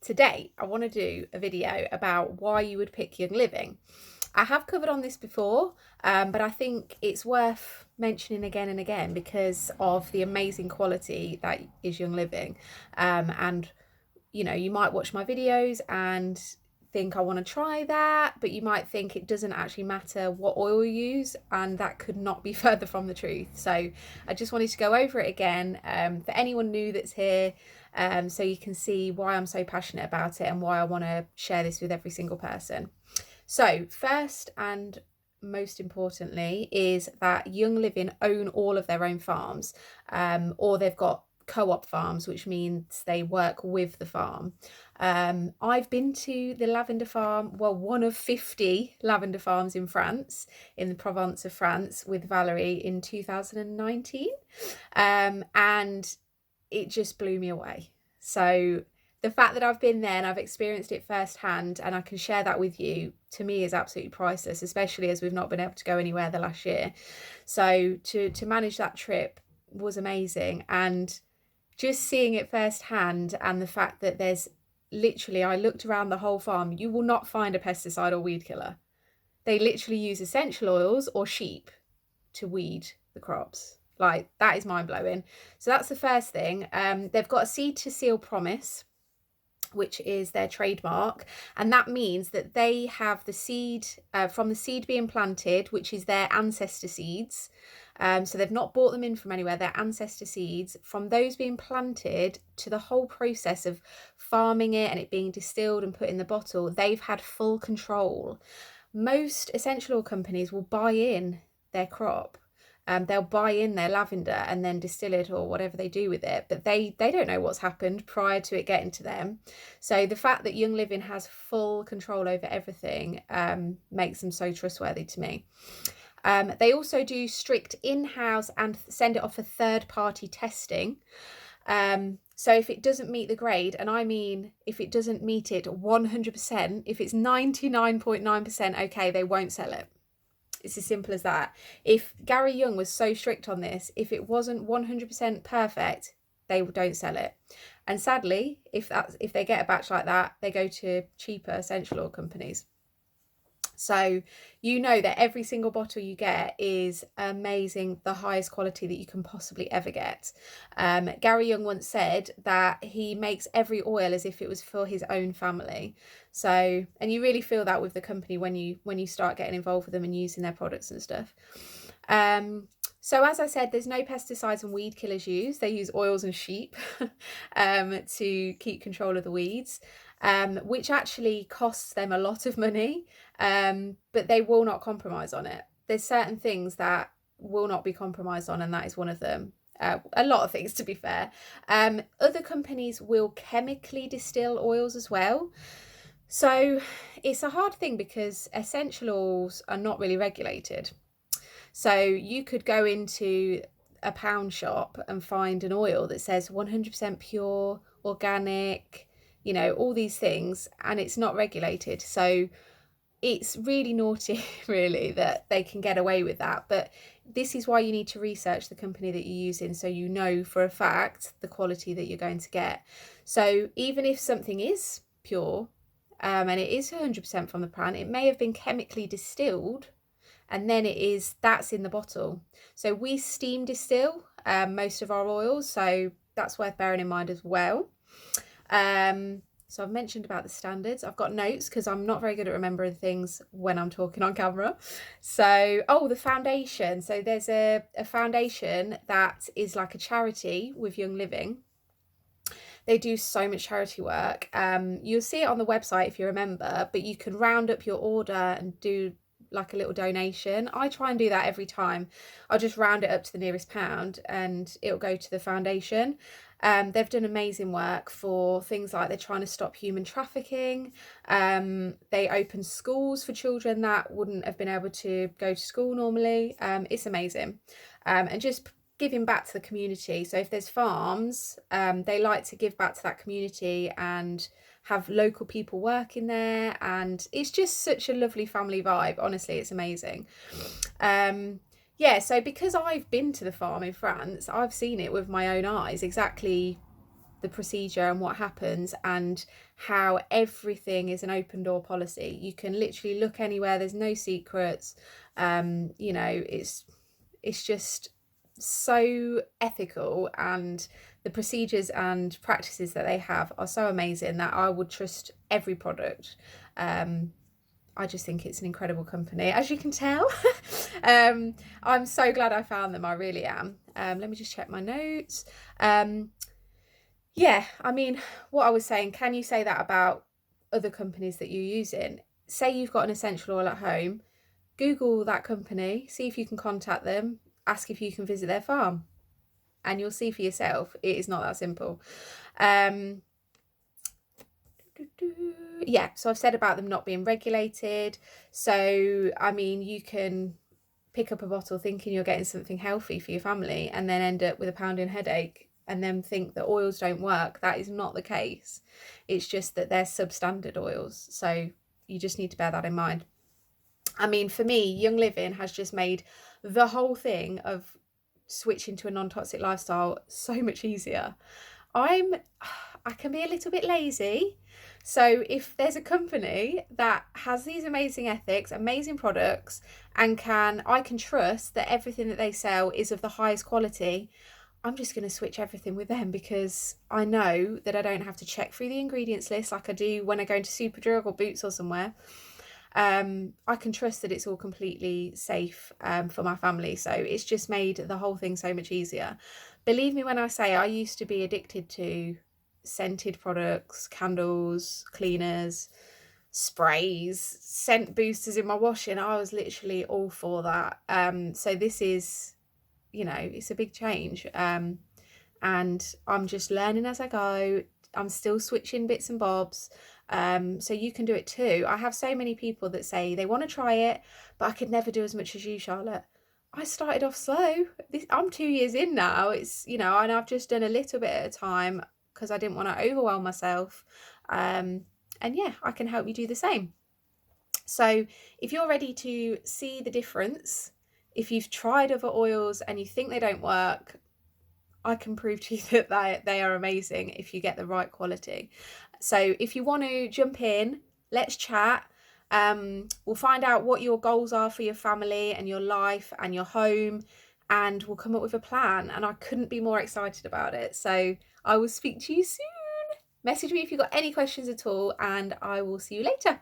Today, I want to do a video about why you would pick Young Living. I have covered on this before, but I think it's worth mentioning again and again because of the amazing quality that is Young Living. And you might watch my videos and think I want to try that, but you might think it doesn't actually matter what oil you use, and that could not be further from the truth. So I just wanted to go over it again for anyone new that's here, so you can see why I'm so passionate about it and why I want to share this with every single person. So first and most importantly is that Young Living own all of their own farms, or they've got co-op farms, which means they work with the farm. I've been to the lavender farm, well, one of 50 lavender farms in France, in the Provence of France, with Valerie in 2019, and it just blew me away. So the fact that I've been there and I've experienced it firsthand and I can share that with you, to me, is absolutely priceless, especially as we've not been able to go anywhere the last year. So to manage that trip was amazing, and just seeing it firsthand, and the fact that there's literally, I looked around the whole farm, you will not find a pesticide or weed killer. They literally use essential oils or sheep to weed the crops. Like, that is mind blowing. So that's the first thing. They've got a seed to seal promise, which is their trademark, and that means that they have the seed from the seed being planted, which is their ancestor seeds. So they've not bought them in from anywhere, they're ancestor seeds. From those being planted to the whole process of farming it and it being distilled and put in the bottle, they've had full control. Most essential oil companies will buy in their crop. They'll buy in their lavender and then distill it or whatever they do with it, but they don't know what's happened prior to it getting to them. So the fact that Young Living has full control over everything makes them so trustworthy to me. They also do strict in-house and send it off for third-party testing. So if it doesn't meet the grade, and I mean if it doesn't meet it 100%, if it's 99.9% okay, they won't sell it. It's as simple as that. If Gary Young was so strict on this, if it wasn't 100% perfect, they don't sell it. And sadly, if they get a batch like that, they go to cheaper essential oil companies. So you know that every single bottle you get is amazing, the highest quality that you can possibly ever get. Gary Young once said that he makes every oil as if it was for his own family. So, and you really feel that with the company when you start getting involved with them and using their products and stuff. So as I said, there's no pesticides and weed killers used. They use oils and sheep to keep control of the weeds, which actually costs them a lot of money, but they will not compromise on it. There's certain things that will not be compromised on, and that is one of them. A lot of things, to be fair. Other companies will chemically distill oils as well. So it's a hard thing because essential oils are not really regulated. So you could go into a pound shop and find an oil that says 100% pure, organic, all these things, and it's not regulated. So it's really naughty, really, that they can get away with that. But this is why you need to research the company that you're using, so you know for a fact the quality that you're going to get. So even if something is pure, and it is 100% from the plant, it may have been chemically distilled, and then that's in the bottle. So we steam distill most of our oils, so that's worth bearing in mind as well. So I've mentioned about the standards. I've got notes because I'm not very good at remembering things when I'm talking on camera. So, the foundation. So there's a foundation that is like a charity with Young Living. They do so much charity work. You'll see it on the website if you remember, but you can round up your order and do like a little donation. I try and do that every time. I'll just round it up to the nearest pound and it'll go to the foundation. They've done amazing work for things like they're trying to stop human trafficking. They open schools for children that wouldn't have been able to go to school normally. It's amazing. And just giving back to the community. So if there's farms, they like to give back to that community and have local people working there, and it's just such a lovely family vibe. Honestly, it's amazing. So because I've been to the farm in France, I've seen it with my own eyes, exactly the procedure and what happens, and how everything is an open door policy. You can literally look anywhere, there's no secrets. You know, it's just so ethical, and the procedures and practices that they have are so amazing that I would trust every product. I just think it's an incredible company, as you can tell. I'm so glad I found them, I really am. Let me just check my notes. Yeah, I mean, what I was saying, can you say that about other companies that you're using? Say you've got an essential oil at home, Google that company, see if you can contact them, ask if you can visit their farm, and you'll see for yourself it is not that simple. Yeah, so I've said about them not being regulated. So, I mean, you can pick up a bottle thinking you're getting something healthy for your family and then end up with a pounding headache and then think that oils don't work. That is not the case. It's just that they're substandard oils. So you just need to bear that in mind. I mean, for me, Young Living has just made the whole thing of switching to a non-toxic lifestyle so much easier. I can be a little bit lazy. So if there's a company that has these amazing ethics, amazing products, and I can trust that everything that they sell is of the highest quality, I'm just going to switch everything with them, because I know that I don't have to check through the ingredients list like I do when I go into Superdrug or Boots or somewhere. I can trust that it's all completely safe for my family. So it's just made the whole thing so much easier. Believe me when I say I used to be addicted to scented products, candles, cleaners, sprays, scent boosters in my washing. I was literally all for that. So this is, you know, it's a big change. And I'm just learning as I go. I'm still switching bits and bobs. So you can do it too. I have so many people that say they want to try it, but I could never do as much as you, Charlotte. I started off slow. I'm 2 years in now. It's, you know, and I've just done a little bit at a time because I didn't want to overwhelm myself. And yeah, I can help you do the same. So if you're ready to see the difference, if you've tried other oils and you think they don't work, I can prove to you that they are amazing if you get the right quality. So if you want to jump in, let's chat. We'll find out what your goals are for your family and your life and your home, and we'll come up with a plan. And I couldn't be more excited about it. So I will speak to you soon. Message me if you've got any questions at all, and I will see you later.